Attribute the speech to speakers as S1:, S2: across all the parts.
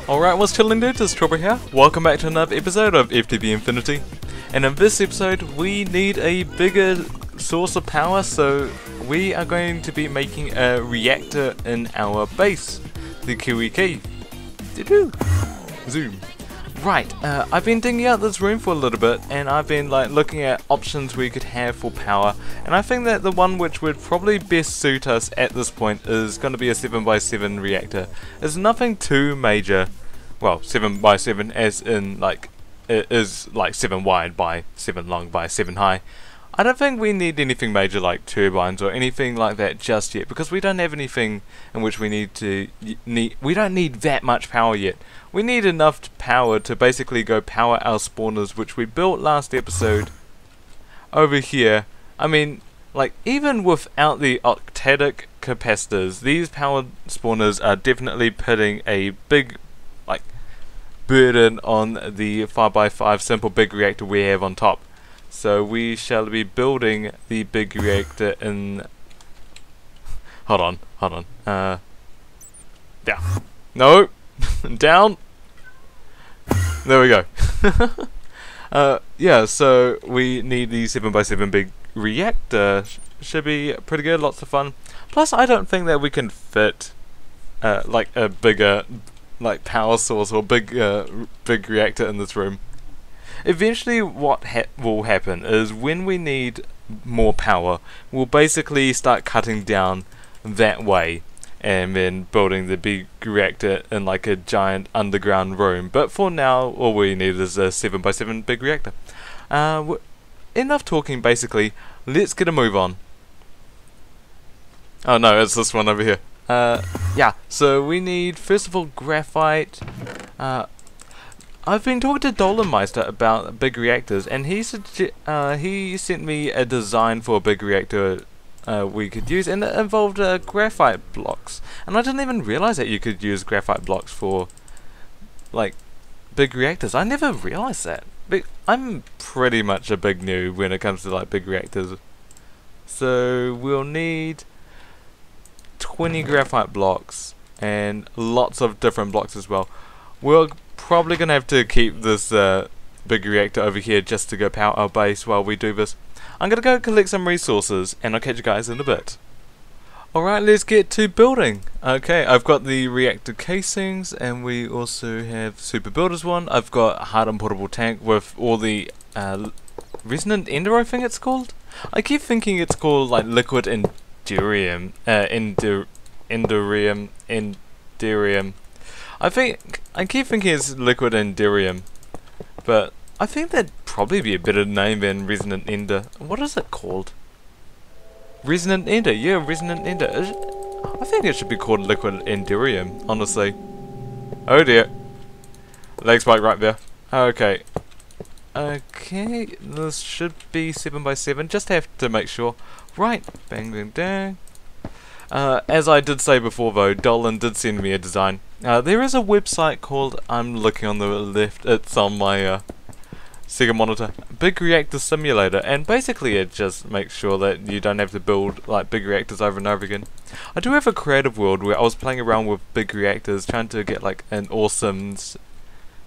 S1: Alright, what's chilling dudes, it's Strawberry here. Welcome back to another episode of FTB Infinity. And in this episode, we need a bigger source of power, so we are going to be making a reactor in our base. The Kiwi Key. Zoom. Right, I've been digging out this room for a little bit, and I've been looking at options we could have for power, and I think that the one which would probably best suit us at this point is going to be a 7x7 reactor. It's nothing too major, well, 7x7 as in it is 7 wide by 7 long by 7 high. I don't think we need anything major like turbines or anything like that just yet, because we don't have anything in which we we don't need that much power yet. We need enough power to basically go power our spawners, which we built last episode over here. I mean, even without the octadic capacitors, these power spawners are definitely putting a big burden on the 5x5 simple big reactor we have on top. So we shall be building the big reactor in... Hold on. Yeah. No! Down! There we go. Yeah, so we need the 7x7 big reactor. Should be pretty good, lots of fun. Plus, I don't think that we can fit a bigger power source or big reactor in this room. Eventually what will happen is when we need more power, we'll basically start cutting down that way and then building the big reactor in a giant underground room. But for now, all we need is a 7x7 big reactor. Enough talking basically, let's get a move on. Oh no, it's this one over here. Yeah, so we need first of all graphite. I've been talking to TOLoneWolf about big reactors, and he sent me a design for a big reactor we could use, and it involved graphite blocks. And I didn't even realize that you could use graphite blocks for big reactors. I never realized that. I'm pretty much a big noob when it comes to big reactors. So we'll need 20 graphite blocks and lots of different blocks as well. We're probably gonna have to keep this big reactor over here just to go power our base while we do this. I'm gonna go collect some resources and I'll catch you guys in a bit. Alright, let's get to building. Okay, I've got the reactor casings, and we also have super builders one. I've got a hardened portable tank with all the resonant ender, I think it's called. I keep thinking it's called liquid enderium. Enderium. I keep thinking it's liquid enderium, but I think that'd probably be a better name than resonant ender. What is it called? Resonant ender, yeah, resonant ender. I think it should be called liquid enderium, honestly. Oh dear. Leg spike right there. Okay. Okay, this should be 7x7, just have to make sure. Right, bang bang bang. As I did say before though, Dolan did send me a design. There is a website called, I'm looking on the left, it's on my Sega monitor, Big Reactor Simulator, and basically it just makes sure that you don't have to build big reactors over and over again. I do have a creative world where I was playing around with big reactors, trying to get an awesome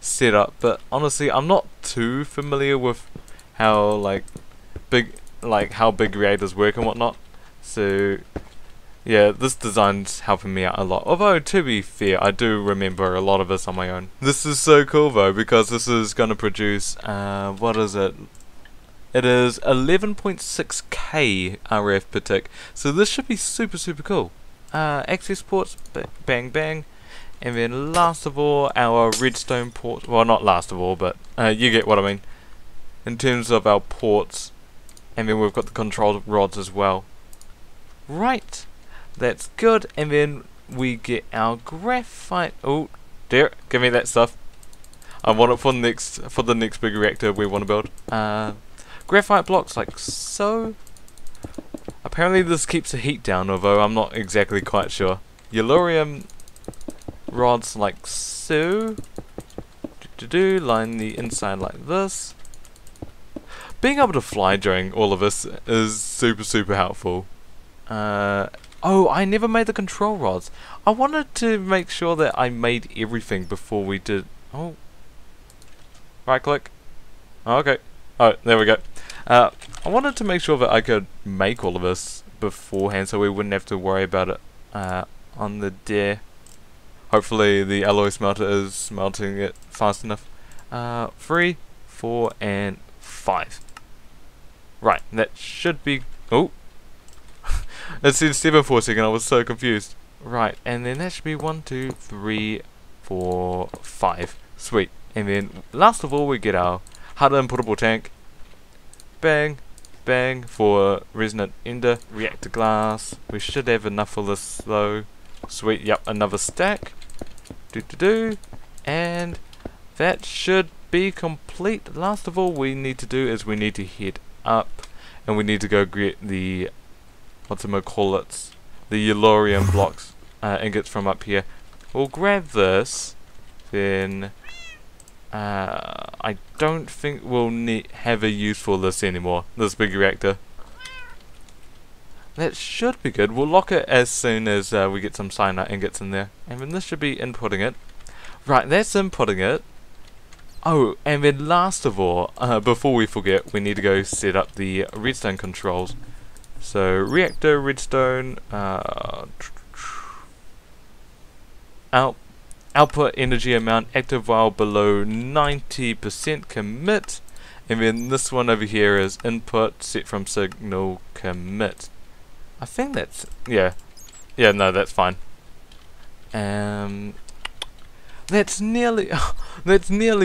S1: setup, but honestly I'm not too familiar with how big reactors work and whatnot. So yeah, this design's helping me out a lot. Although, to be fair, I do remember a lot of this on my own. This is so cool though, because this is going to produce, what is it? It is 11.6k RF per tick. So this should be super cool. Access ports, bang bang. And then last of all, our redstone port. Well, not last of all, but you get what I mean. In terms of our ports. And then we've got the control rods as well. Right. That's good, and then we get our graphite. Oh dear, give me that stuff. I want it for the next big reactor we want to build. Graphite blocks like so. Apparently this keeps the heat down, although I'm not exactly quite sure. Yellorium rods like so. Line the inside like this. Being able to fly during all of this is super helpful. Oh, I never made the control rods. I wanted to make sure that I made everything before we did... Oh. Right click. Okay. Oh, there we go. I wanted to make sure that I could make all of this beforehand so we wouldn't have to worry about it on the day. Hopefully the alloy smelter is smelting it fast enough. 3, 4, and 5. Right, that should be... Oh! It said 7 for a second, I was so confused. Right, and then that should be 1, 2, 3, 4, 5. Sweet. And then, last of all, we get our harder inputtable tank. Bang, bang, for resonant ender, reactor glass. We should have enough for this, though. Sweet, yep, another stack. And that should be complete. Last of all, we need to do is we need to head up. And we need to go get the... whatchamacallits, the Yellorium blocks, ingots from up here. We'll grab this, then I don't think we'll have a use for this anymore, this big reactor. That should be good. We'll lock it as soon as we get some cyanide ingots in there. And then this should be inputting it. Right, that's inputting it. Oh, and then last of all, before we forget, we need to go set up the redstone controls. So, reactor, redstone, output energy amount active while below 90% commit, and then this one over here is input set from signal commit. I think that's, yeah, no, that's fine. That's nearly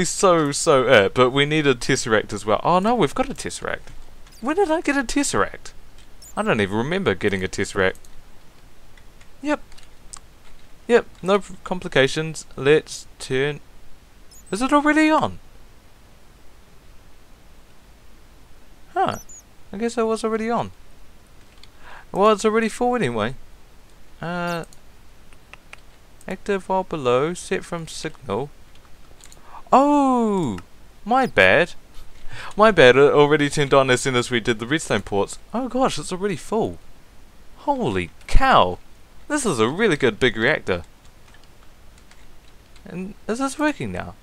S1: so it, but we need a tesseract as well. Oh no, we've got a tesseract. When did I get a tesseract? I don't even remember getting a tesseract. Yep, no complications. Let's turn... Is it already on? Huh, I guess I was already on. Well, it's already full anyway. Active while below, set from signal. Oh, my bad. My bad, it already turned on as soon as we did the redstone ports. Oh gosh, it's already full. Holy cow. This is a really good big reactor. And is this working now?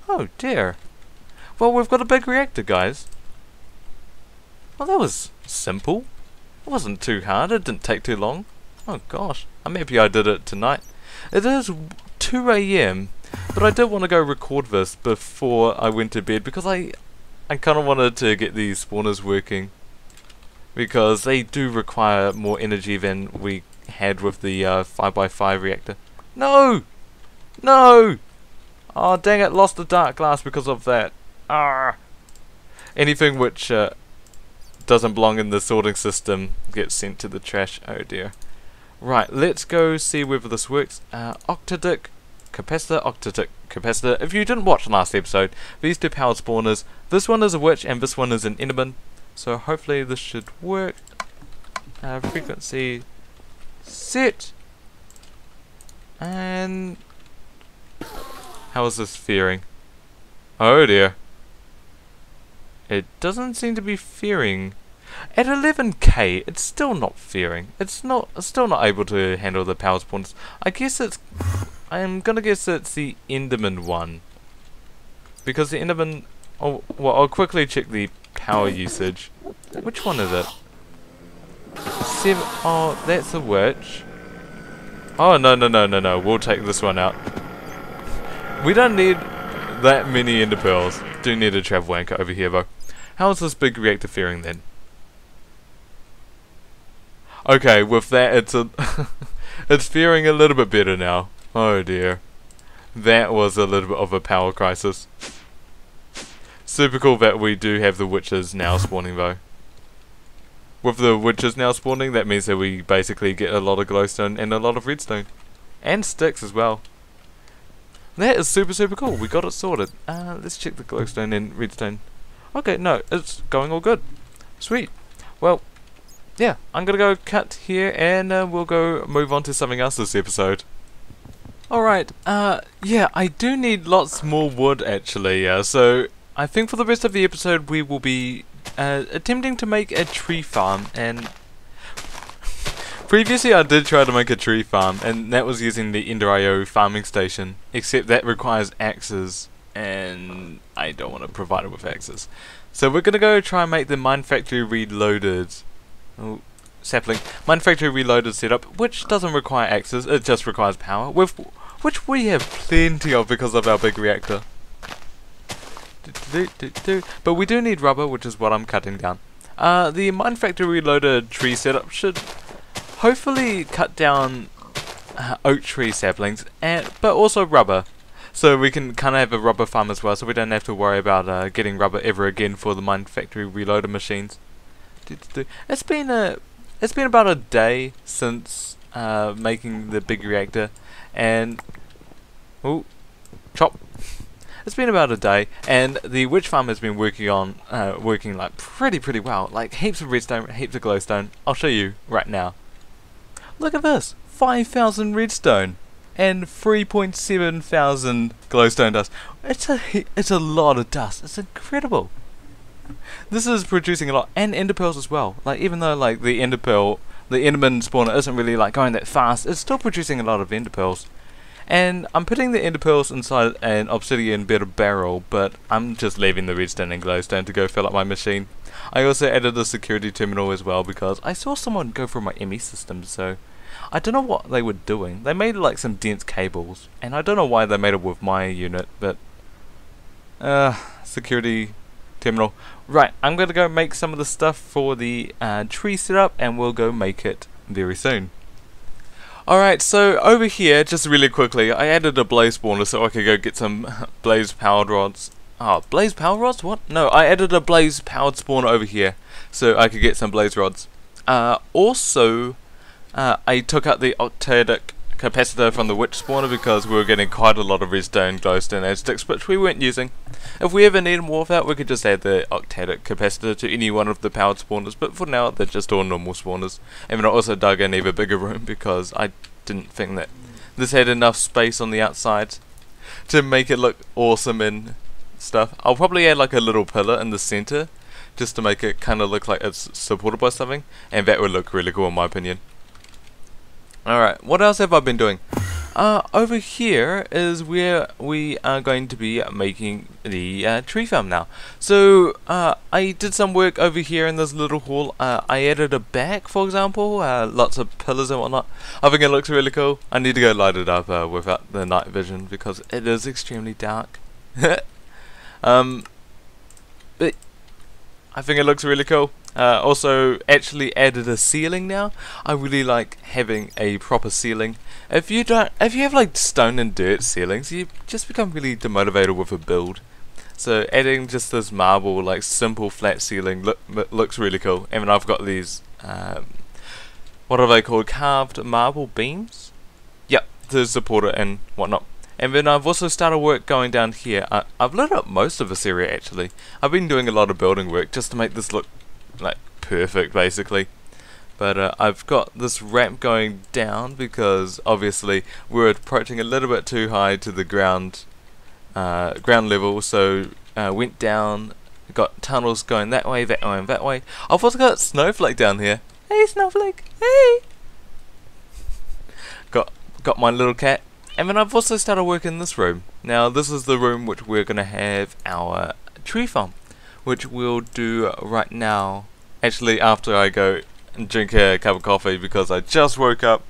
S1: Oh dear. Well, we've got a big reactor, guys. Well, that was simple. It wasn't too hard, it didn't take too long. Oh gosh, I'm happy I did it tonight. It is 2 AM, but I did want to go record this before I went to bed because I kind of wanted to get these spawners working, because they do require more energy than we had with the 5x5 reactor. No! No! Oh dang it, lost the dark glass because of that. Ah! Anything which doesn't belong in the sorting system gets sent to the trash. Oh dear. Right, let's go see whether this works. Octadic capacitor, octadic capacitor. If you didn't watch last episode, these two powered spawners, this one is a witch and this one is an enderman. So hopefully this should work. Frequency set. And how is this faring? Oh dear. It doesn't seem to be faring. At 11k, it's still not faring. It's still not able to handle the power spawners. I guess it's... I'm gonna guess it's the Enderman one. Because the Enderman... Oh, well, I'll quickly check the power usage. Which one is it? 7... Oh, that's a witch. Oh, no. We'll take this one out. We don't need that many ender pearls. Do need a travel anchor over here, though. How is this big reactor faring then? Okay, with that, it's faring a little bit better now. Oh dear. That was a little bit of a power crisis. Super cool that we do have the witches now spawning though. With the witches now spawning, that means that we basically get a lot of glowstone and a lot of redstone. And sticks as well. That is super cool. We got it sorted. Let's check the glowstone and redstone. Okay, no, it's going all good. Sweet. Well, yeah, I'm gonna go cut here and we'll go move on to something else this episode. Alright, yeah, I do need lots more wood actually, so I think for the rest of the episode we will be attempting to make a tree farm, and Previously I did try to make a tree farm, and that was using the Ender.io farming station, except that requires axes, and I don't want to provide it with axes. So we're gonna go try and make the Mine Factory Reloaded, sapling, Mine Factory Reloaded setup, which doesn't require axes, it just requires power, which we have plenty of because of our big reactor. But we do need rubber, which is what I'm cutting down. The Mine Factory Reloaded tree setup should hopefully cut down oak tree saplings, but also rubber, so we can kind of have a rubber farm as well, so we don't have to worry about getting rubber ever again for the Mine Factory Reloader machines. It's been about a day since making the big reactor, and chop. It's been about a day, and the witch farm has been working like pretty well. Like heaps of redstone, heaps of glowstone. I'll show you right now. Look at this, 5,000 redstone and 3.7 thousand glowstone dust. It's a lot of dust. It's incredible. This is producing a lot, and ender pearls as well. Like even though like the enderman spawner isn't really like going that fast, it's still producing a lot of ender pearls. And I'm putting the ender pearls inside an obsidian bedded barrel, but I'm just leaving the redstone and glowstone to go fill up my machine. I also added a security terminal as well because I saw someone go through my ME system, so I don't know what they were doing. They made like some dense cables, and I don't know why they made it with my unit, but security terminal. Right, I'm gonna go make some of the stuff for the tree setup, and we'll go make it very soon. Alright, so over here, just really quickly, I added a blaze spawner so I could go get some blaze powered rods. Oh, blaze powered rods? What? No, I added a blaze powered spawner over here so I could get some blaze rods. Also, I took out the octadic capacitor from the witch spawner because we were getting quite a lot of redstone, glowstone and sticks which we weren't using. If we ever need them warp out, we could just add the octadic capacitor to any one of the powered spawners, but for now they're just all normal spawners. And then I also dug an even bigger room because I didn't think that this had enough space on the outside to make it look awesome and stuff. I'll probably add like a little pillar in the center just to make it kind of look like it's supported by something, and that would look really cool in my opinion. Alright, what else have I been doing? Over here is where we are going to be making the tree farm now. So, I did some work over here in this little hall. I added a back, for example, lots of pillars and whatnot. I think it looks really cool. I need to go light it up without the night vision because it is extremely dark. But I think it looks really cool. Also actually added a ceiling now. I really like having a proper ceiling. If you have like stone and dirt ceilings, you just become really demotivated with a build. So adding just this marble, like simple flat ceiling looks really cool. And then I've got these, what are they called? Carved marble beams? Yep, to support it and whatnot. And then I've also started work going down here. I've lit up most of this area actually. I've been doing a lot of building work just to make this look like perfect basically. But I've got this ramp going down because obviously we're approaching a little bit too high to the ground level, so went down, got tunnels going that way and that way. I've also got Snowflake down here. Hey Snowflake, hey! Got my little cat. And then I've also started work in this room. Now this is the room which we're going to have our tree farm, which we'll do right now. Actually after I go and drink a cup of coffee because I just woke up.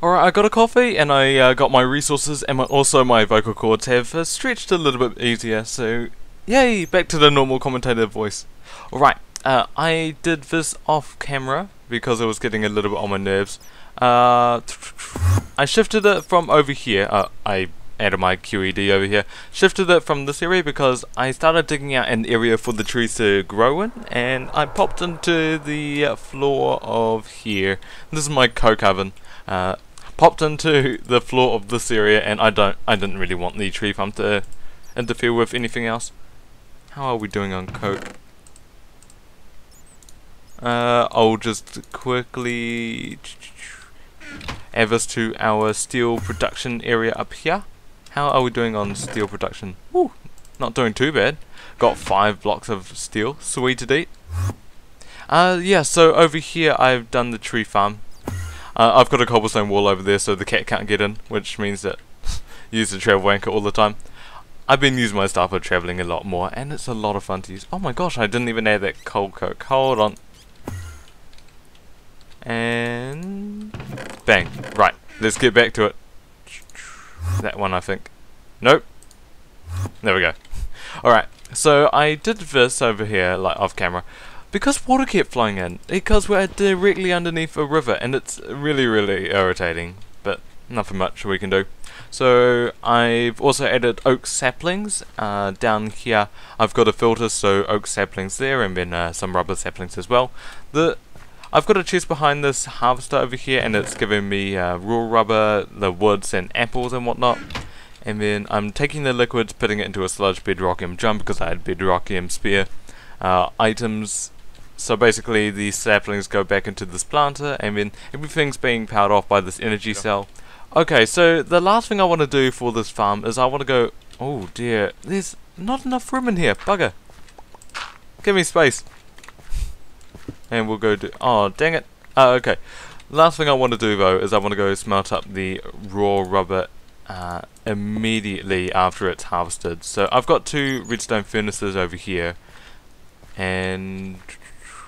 S1: Alright, I got a coffee and I got my resources, and also my vocal cords have stretched a little bit easier, so yay, back to the normal commentator voice. Alright, I did this off camera because it was getting a little bit on my nerves. I shifted it from over here. I added my QED over here. Shifted it from this area because I started digging out an area for the trees to grow in, and I popped into the floor of here. This is my coke oven. Popped into the floor of this area, and I didn't really want the tree farm to interfere with anything else. How are we doing on coke? I'll just quickly add this to our steel production area up here. How are we doing on steel production? Woo, not doing too bad. Got 5 blocks of steel, sweet to eat. Yeah, so over here I've done the tree farm. I've got a cobblestone wall over there so the cat can't get in, which means that use the travel anchor all the time. I've been using my stuff for travelling a lot more, and it's a lot of fun to use. Oh my gosh, I didn't even add that coal coke. Hold on. And bang. Right, let's get back to it. That one, I think. Nope. There we go. Alright, so I did this over here, like off camera, because water kept flowing in, because we're directly underneath a river, and it's really, really irritating, but nothing much we can do. So I've also added oak saplings down here. I've got a filter, so oak saplings there, and then some rubber saplings as well. I've got a chest behind this harvester over here, and it's giving me raw rubber, the woods and apples and whatnot. And then I'm taking the liquids, putting it into a sludge bedrockium drum because I had bedrockium spare items. So basically the saplings go back into this planter, and then everything's being powered off by this energy cell. Okay, so the last thing I want to do for this farm is I want to go... Oh dear, there's not enough room in here, bugger. Give me space. And we'll go do... Oh, dang it. Okay. Last thing I want to do though is I want to go smelt up the raw rubber immediately after it's harvested. So I've got 2 redstone furnaces over here, and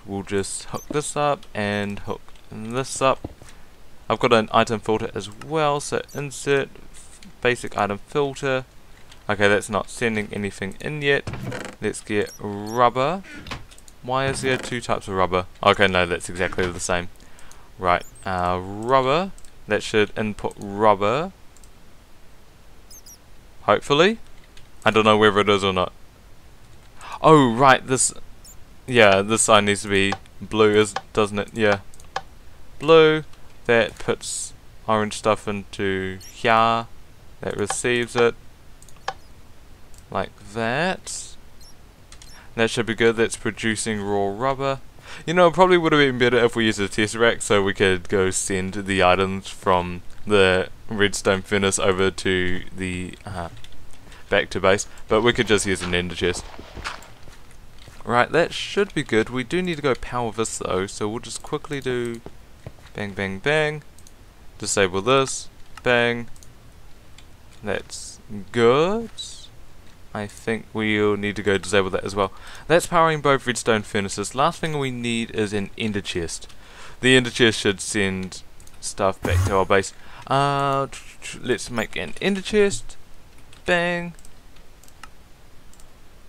S1: we'll just hook this up and hook this up. I've got an item filter as well, so insert basic item filter. Okay, that's not sending anything in yet. Let's get rubber. Why is there 2 types of rubber? Okay, no, that's exactly the same. Right, rubber. That should input rubber. Hopefully. I don't know whether it is or not. Oh, right, this... Yeah, this side needs to be blue, doesn't it? Yeah. Blue. That puts orange stuff into here. That receives it. Like that. That should be good. That's producing raw rubber. You know, it probably would have been better if we used a tesseract so we could go send the items from the redstone furnace over to the back to base. But we could just use an ender chest. Right, that should be good. We do need to go power this though, so we'll just quickly do bang, bang, bang. Disable this. Bang. That's good. I think we'll need to go disable that as well. That's powering both redstone furnaces. Last thing we need is an ender chest. The ender chest should send stuff back to our base. Let's make an ender chest. Bang.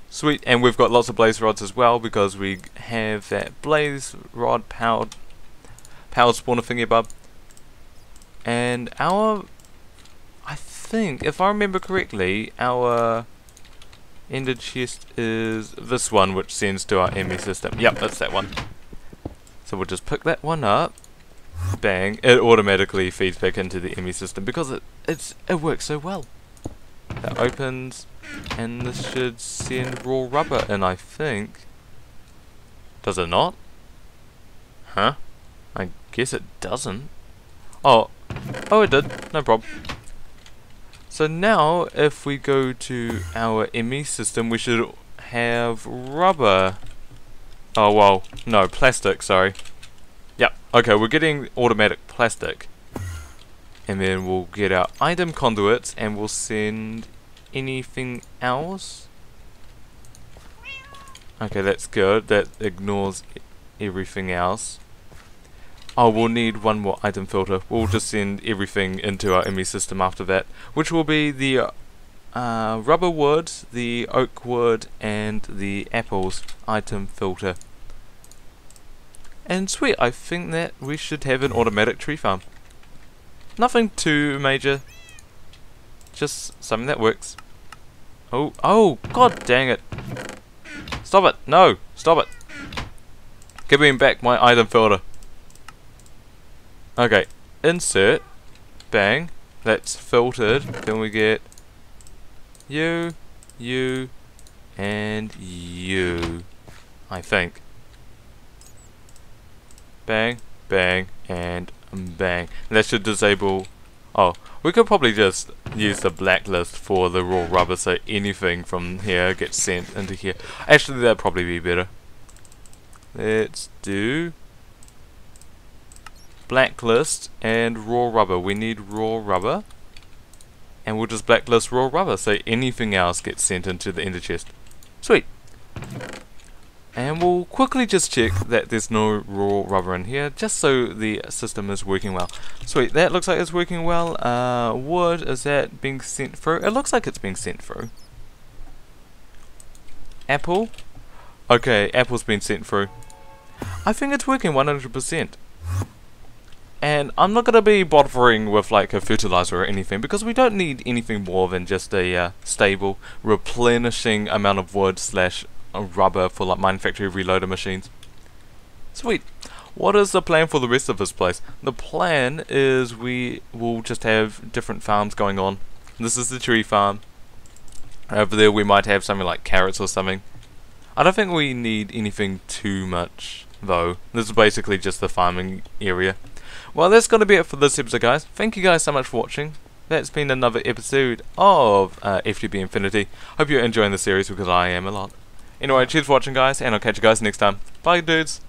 S1: Sweet, and we've got lots of blaze rods as well because we have that blaze rod powered spawner thingy above. And I think, if I remember correctly, our ender chest is this one, which sends to our ME system. Yep, that's that one. So we'll just pick that one up. Bang. It automatically feeds back into the ME system because it works so well. That opens, and this should send raw rubber in, I think. Does it not? Huh? I guess it doesn't. Oh, it did. No problem. So now, if we go to our ME system, we should have rubber. Oh, well, no, plastic, sorry. Yep, okay, we're getting automatic plastic. And then we'll get our item conduits, and we'll send anything else. Okay, that's good. That ignores everything else. Oh, we'll need one more item filter. We'll just send everything into our ME system after that, which will be the rubber wood, the oak wood, and the apples item filter. And sweet, I think that we should have an automatic tree farm. Nothing too major, just something that works. Oh, god dang it. Stop it, no, stop it. Give me back my item filter. Okay, insert, bang, that's filtered, then we get you, and you, I think. Bang, bang, and bang. That should disable... Oh, we could probably just use the blacklist for the raw rubber so anything from here gets sent into here. Actually, that'd probably be better. Let's do... blacklist and raw rubber. We need raw rubber. And we'll just blacklist raw rubber, so anything else gets sent into the ender chest. Sweet. And we'll quickly just check that there's no raw rubber in here, just so the system is working well. Sweet, that looks like it's working well. Wood, is that being sent through? It looks like it's being sent through. Apple? Okay, apple's been sent through. I think it's working 100%. And I'm not going to be bothering with like a fertilizer or anything, because we don't need anything more than just a stable, replenishing amount of wood slash rubber for like mine factory reloader machines. Sweet. What is the plan for the rest of this place? The plan is we will just have different farms going on. This is the tree farm. Over there we might have something like carrots or something. I don't think we need anything too much though. This is basically just the farming area. Well, that's going to be it for this episode, guys. Thank you guys so much for watching. That's been another episode of FTB Infinity. Hope you're enjoying the series, because I am a lot. Anyway, cheers for watching, guys, and I'll catch you guys next time. Bye, dudes.